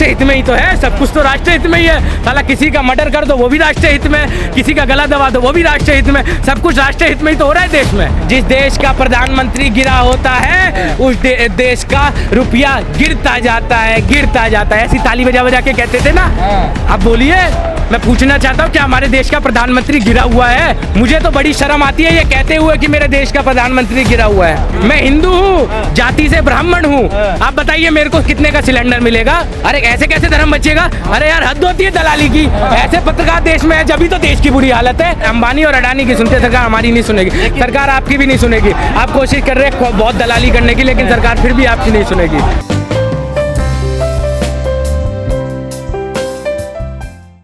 राष्ट्र हित में ही तो है, सब कुछ तो राष्ट्र हित में ही है। साला किसी का मर्डर कर दो वो भी राष्ट्र हित में, किसी का गला दबा दो वो भी राष्ट्र हित में, सब कुछ राष्ट्र हित में ही तो हो रहा है देश में। जिस देश का प्रधानमंत्री गिरा होता है उस देश का रुपया गिरता जाता है, गिरता जाता है। ऐसी ताली बजा बजा के कहते थे ना। अब बोलिए, मैं पूछना चाहता हूँ क्या हमारे देश का प्रधानमंत्री गिरा हुआ है? मुझे तो बड़ी शर्म आती है ये कहते हुए कि मेरे देश का प्रधानमंत्री गिरा हुआ है। मैं हिंदू हूँ, जाति से ब्राह्मण हूँ, आप बताइए मेरे को कितने का सिलेंडर मिलेगा? अरे ऐसे कैसे धर्म बचेगा? अरे यार हद होती है दलाली की। ऐसे पत्रकार देश में है जब तो देश की बुरी हालत है। अंबानी और अडानी की सुनते सरकार, हमारी नहीं सुनेगी, सरकार आपकी भी नहीं सुनेगी। आप कोशिश कर रहे हैं बहुत दलाली करने की, लेकिन सरकार फिर भी आपकी नहीं सुनेगी।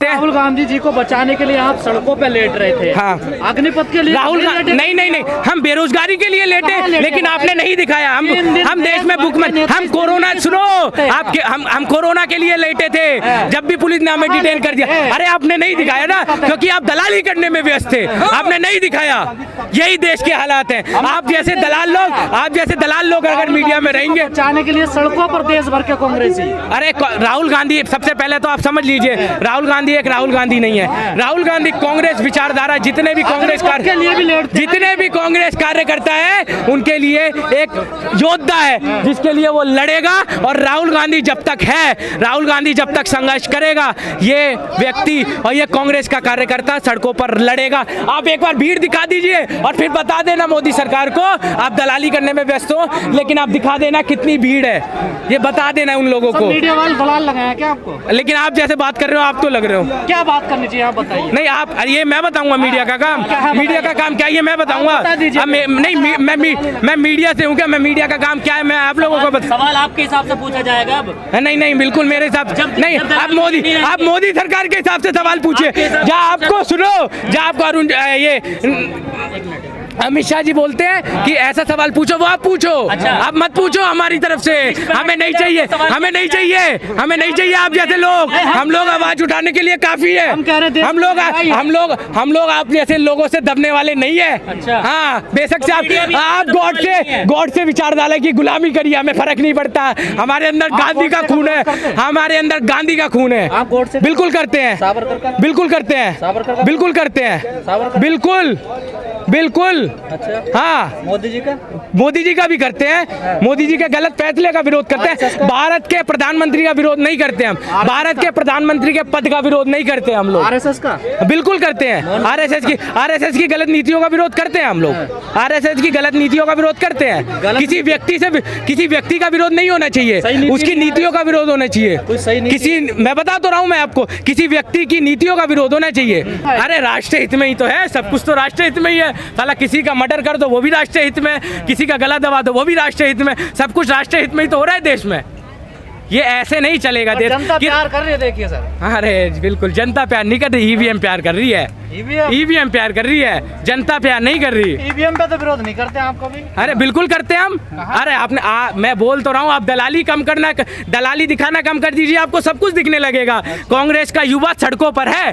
राहुल गांधी जी को बचाने के लिए आप सड़कों पे लेट रहे थे। हाँ, अग्निपथ के लिए राहुल नहीं, हम बेरोजगारी के लिए लेटे, लेकिन आपने नहीं दिखाया। हम देश में भूखमरी, हम कोरोना सुनो, आपके हम कोरोना के लिए लेटे थे जब भी पुलिस ने हमें डिटेन कर दिया। अरे आपने नहीं दिखाया ना, क्योंकि आप दलाली करने में व्यस्त थे, आपने नहीं दिखाया। यही देश के हालात हैं। आप जैसे दलाल लोग अगर मीडिया में रहेंगे, बचाने के लिए सड़कों पर देश भर के कांग्रेसी। अरे राहुल गांधी, सबसे पहले तो आप समझ लीजिए, राहुल गांधी एक राहुल गांधी नहीं है। राहुल गांधी कांग्रेस विचारधारा, जितने भी कांग्रेस कार्यकर्ता है उनके लिए एक योद्धा है जिसके लिए वो लड़ेगा। और राहुल गांधी जब तक है, राहुल गांधी जब तक संघर्ष करेगा, ये व्यक्ति और ये कांग्रेस का कार्यकर्ता सड़कों पर लड़ेगा। आप एक बार भीड़ दिखा दीजिए और फिर बता देना मोदी सरकार को आप दलाली करने में व्यस्त हो, लेकिन आप दिखा देना कितनी भीड़ है, ये बता देना उन लोगों को। मीडिया वाले दलाल लगाया क्या आपको? लेकिन आप जैसे बात कर रहे हो आप तो लग रहे हो। क्या बात करनी चाहिए आप बताइए। नहीं आप, ये मैं बताऊंगा मीडिया का काम, मीडिया का काम क्या ये मैं बताऊंगा। मैं मीडिया से हूँ क्या? मैं मीडिया का काम क्या है मैं आप लोगों को बता। सवाल आपके हिसाब से पूछा जाएगा अब? नहीं बिल्कुल मेरे हिसाब से नहीं। आप मोदी सरकार के हिसाब से सवाल पूछिए। जहाँ आपको सुनो, जहाँ आपको अरुण ये अमित शाह जी बोलते हैं कि ऐसा सवाल पूछो, वो आप पूछो। अच्छा। आप मत पूछो हमारी तरफ से, हमें नहीं चाहिए, हमें नहीं चाहिए आप जैसे लोग। हम लोग आवाज उठाने के लिए काफी है। हम लोग आप जैसे लोगों से दबने वाले नहीं है। अच्छा। हाँ बेशक से आप गॉड से विचारधारा की गुलामी करिए, हमें फर्क नहीं पड़ता। हमारे अंदर गांधी का खून है, हमारे अंदर गांधी का खून है। बिल्कुल करते हैं, बिल्कुल करते हैं, बिल्कुल करते हैं, बिल्कुल। अच्छा। हाँ मोदी जी का भी करते हैं। मोदी जी के गलत फैसले का विरोध करते हैं। भारत के प्रधानमंत्री का विरोध नहीं करते हम, भारत के प्रधानमंत्री के पद का विरोध नहीं करते हम लोग। आरएसएस का बिल्कुल करते हैं। आरएसएस की गलत नीतियों का विरोध करते हैं हम लोग। आरएसएस की गलत नीतियों का विरोध करते हैं। किसी व्यक्ति का विरोध नहीं होना चाहिए, उसकी नीतियों का विरोध होना चाहिए। मैं बता तो रहा हूँ मैं आपको, किसी व्यक्ति की नीतियों का विरोध होना चाहिए। अरे राष्ट्र हित में ही तो है, सब कुछ तो राष्ट्र हित में ही है। साला किसी का मर्डर कर दो वो भी राष्ट्र हित में, किसी का गला दबा दो वो भी राष्ट्र हित में, सब कुछ राष्ट्र हित में ही तो हो रहा है देश में। ये ऐसे नहीं चलेगा। जनता प्यार कर रही है, देखिए सर। अरे बिल्कुल जनता प्यार नहीं कर रही, ईवीएम प्यार कर रही है। ईवीएम प्यार कर रही है, जनता प्यार नहीं कर रही। ईवीएम पे तो विरोध नहीं करते आप कभी? अरे बिल्कुल करते हैं हम। अरे आपने मैं बोल तो रहा हूँ, आप दलाली कम करना, दलाली दिखाना कम कर दीजिए, आपको सब कुछ दिखने लगेगा। कांग्रेस का युवा सड़कों पर है,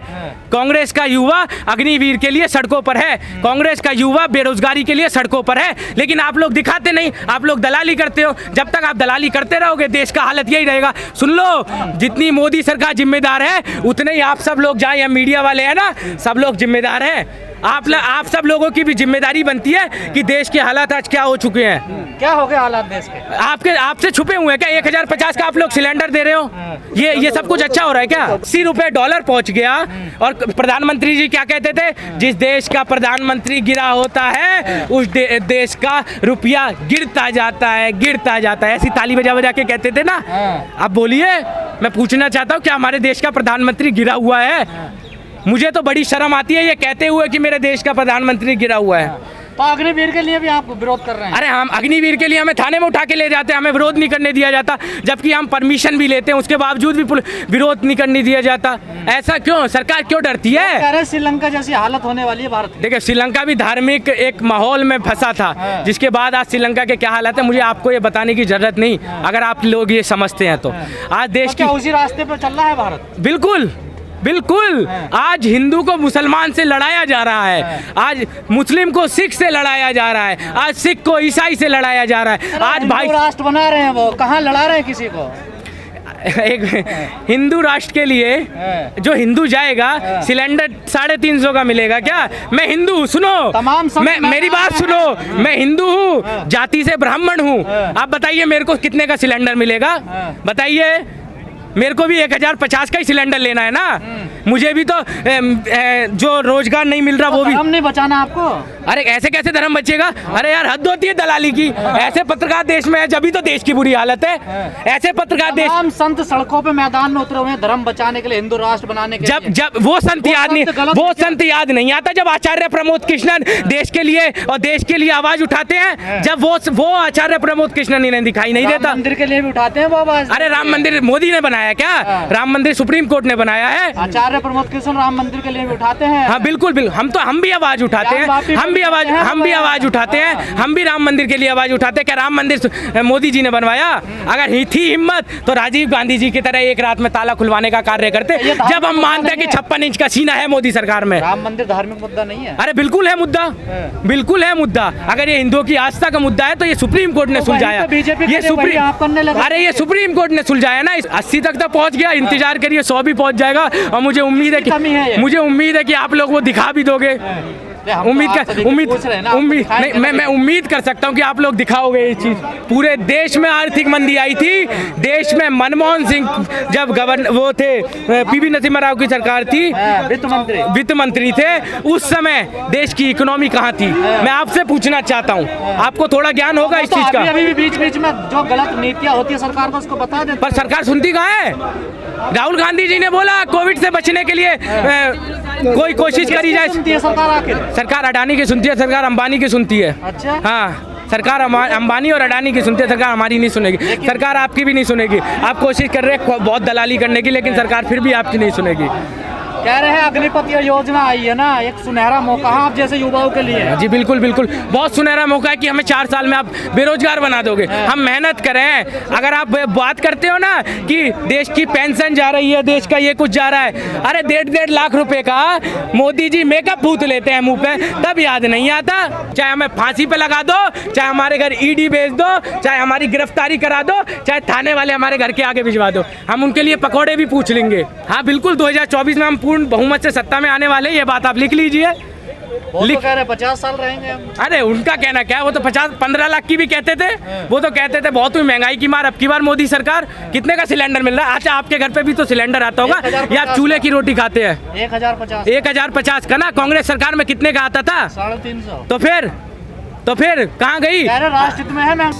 कांग्रेस का युवा अग्निवीर के लिए सड़कों पर है, कांग्रेस का युवा बेरोजगारी के लिए सड़कों पर है, लेकिन आप लोग दिखाते नहीं, आप लोग दलाली करते हो। जब तक आप दलाली करते रहोगे देश का हालत यही रहेगा। सुन लो, जितनी मोदी सरकार जिम्मेदार है उतने ही आप सब लोग, जहाँ मीडिया वाले हैं ना, सब लोग जिम्मेदार हैं। आप सब लोगों की भी जिम्मेदारी बनती है कि देश के हालात आज क्या हो चुके हैं। क्या हो गए हालात देश के? आपसे छुपे हुए हैं क्या? 1050 का आप लोग सिलेंडर दे रहे हो, ये सब कुछ अच्छा हो रहा है क्या? 80 रुपए डॉलर पहुंच गया। और प्रधानमंत्री जी क्या कहते थे? जिस देश का प्रधानमंत्री गिरा होता है उस देश का रुपया गिरता जाता है, गिरता जाता है। ऐसी ताली बजा बजा के कहते थे ना। अब बोलिए, मैं पूछना चाहता हूँ क्या हमारे देश का प्रधानमंत्री गिरा हुआ है? मुझे तो बड़ी शर्म आती है ये कहते हुए कि मेरे देश का प्रधानमंत्री गिरा हुआ है। तो अग्निवीर के लिए भी आप विरोध कर रहे हैं? अरे हम अग्निवीर के लिए हमें थाने में उठा के ले जाते हैं, हमें विरोध नहीं करने दिया जाता, जबकि हम परमिशन भी लेते हैं, उसके बावजूद भी विरोध नहीं करने दिया जाता। ऐसा क्यों? सरकार क्यों डरती है? श्रीलंका जैसी हालत होने वाली है भारत। देखिए श्रीलंका भी धार्मिक एक माहौल में फंसा था, जिसके बाद आज श्रीलंका के क्या हालत है मुझे आपको ये बताने की जरूरत नहीं, अगर आप लोग ये समझते हैं तो। आज देश की उसी रास्ते पर चल रहा है भारत। बिल्कुल बिल्कुल। आज हिंदू को मुसलमान से लड़ाया जा रहा है, आज मुस्लिम को सिख से लड़ाया जा रहा है, आज सिख को ईसाई से लड़ाया जा रहा है। आज भाई राष्ट्र बना रहे हैं, वो कहाँ लड़ा रहे हैं किसी को? एक हिंदू राष्ट्र के लिए जो हिंदू जाएगा सिलेंडर 350 का मिलेगा क्या? मैं हिंदू हूँ, सुनो, तमाम मेरी बात सुनो, मैं हिंदू हूँ, जाति से ब्राह्मण हूँ। आप बताइए मेरे को कितने का सिलेंडर मिलेगा? बताइए, मेरे को भी 1050 का ही सिलेंडर लेना है ना। मुझे भी तो जो रोजगार नहीं मिल रहा वो भी धर्म नहीं बचाना आपको। अरे ऐसे कैसे धर्म बचेगा? अरे यार हद होती है दलाली की। ऐसे पत्रकार देश में है जब तो देश की बुरी हालत है। ऐसे पत्रकार देश, तमाम संत सड़कों पे मैदान में उतरे हुए हैं धर्म बचाने के लिए, हिंदू राष्ट्र बनाने के लिए। जब वो संत याद नहीं आता जब आचार्य प्रमोद कृष्णन देश के लिए और देश के लिए आवाज उठाते हैं। जब वो आचार्य प्रमोद कृष्णन इन्हें दिखाई नहीं देता। मंदिर के लिए भी उठाते हैं वो आवाज। अरे राम मंदिर मोदी ने बनाया क्या? राम मंदिर सुप्रीम कोर्ट ने बनाया है। आचार्य प्रमोद कृष्ण राम मंदिर के लिए भी उठाते हैं। हाँ बिल्कुल बिल्कुल, हम भी आवाज उठाते हैं, हम भी आवाज उठाते हैं, हम भी राम मंदिर के लिए आवाज उठाते हैं। क्या राम मंदिर मोदी जी ने बनवाया? अगर थी हिम्मत तो राजीव गांधी जी की तरह एक रात में ताला खुलवाने का कार्य करते। जब हम मानते हैं कि 56 इंच का सीना है मोदी सरकार में। राम मंदिर धार्मिक मुद्दा नहीं है। अरे बिल्कुल है मुद्दा, बिल्कुल है मुद्दा। अगर ये हिंदुओं की आस्था का मुद्दा है तो ये सुप्रीम कोर्ट ने सुलझाया। ये सुप्रीम कोर्ट ने सुलझाया ना। 80 तक तो पहुंच गया, इंतजार करिए 100 भी पहुंच जाएगा। और मुझे उम्मीद है कि आप लोग वो मैं उम्मीद कर सकता हूँ कि आप लोग दिखाओगे ये चीज। पूरे देश में आर्थिक मंदी आई थी। देश में मनमोहन सिंह जब गवर्नर वो थे, पीवी नरसिम्हा राव की सरकार थी, वित्त मंत्री थे, उस समय देश की इकोनॉमी कहाँ थी? मैं आपसे पूछना चाहता हूँ, आपको थोड़ा ज्ञान होगा इस चीज का। अभी बीच में जो गलत नीतियाँ होती है सरकार को उसको बता देते, पर सरकार सुनती कहाँ है? राहुल गांधी जी ने बोला कोविड से बचने के लिए कोई कोशिश करी जाए। सरकार अडानी की सुनती है, सरकार अंबानी की सुनती है। अच्छा, हाँ, सरकार अंबानी और अडानी की सुनती है, सरकार हमारी नहीं सुनेगी। सरकार आपकी भी नहीं सुनेगी। आप कोशिश कर रहे हैं बहुत दलाली करने की, लेकिन सरकार फिर भी आपकी नहीं सुनेगी। कह रहे हैं अग्निपथ योजना आई है ना, एक सुनहरा मौका आप जैसे युवाओं के लिए। जी बिल्कुल बिल्कुल, बहुत सुनहरा मौका है कि हमें 4 साल में आप बेरोजगार बना दोगे। हम मेहनत करें। अगर आप बात करते हो ना कि देश की पेंशन जा रही है, देश का ये कुछ जा रहा है, अरे 1.5 लाख रुपए का मोदी जी मेकअप भूत लेते हैं मुंह पे, तब याद नहीं आता। चाहे हमें फांसी पे लगा दो, चाहे हमारे घर ईडी भेज दो, चाहे हमारी गिरफ्तारी करा दो, चाहे थाने वाले हमारे घर के आगे भिजवा दो, हम उनके लिए पकौड़े भी पूछ लेंगे। हाँ बिल्कुल, 2024 में हम पूर्ण बहुमत से सत्ता में आने वाले, ये बात आप लिख लीजिए। वो तो कह रहे 50 साल रहेंगे हम। अरे उनका कहना क्या है, वो तो 15 लाख की भी कहते थे। वो तो कहते थे बहुत हुई महंगाई की मार। अब की बार मोदी सरकार कितने का सिलेंडर मिल रहा है? अच्छा, आपके घर पे भी तो सिलेंडर आता होगा या आप चूल्हे की रोटी खाते हैं? 1050 का ना। कांग्रेस सरकार में कितने का आता था? 350। तो फिर कहाँ गई? राष्ट्र हित में है। मैं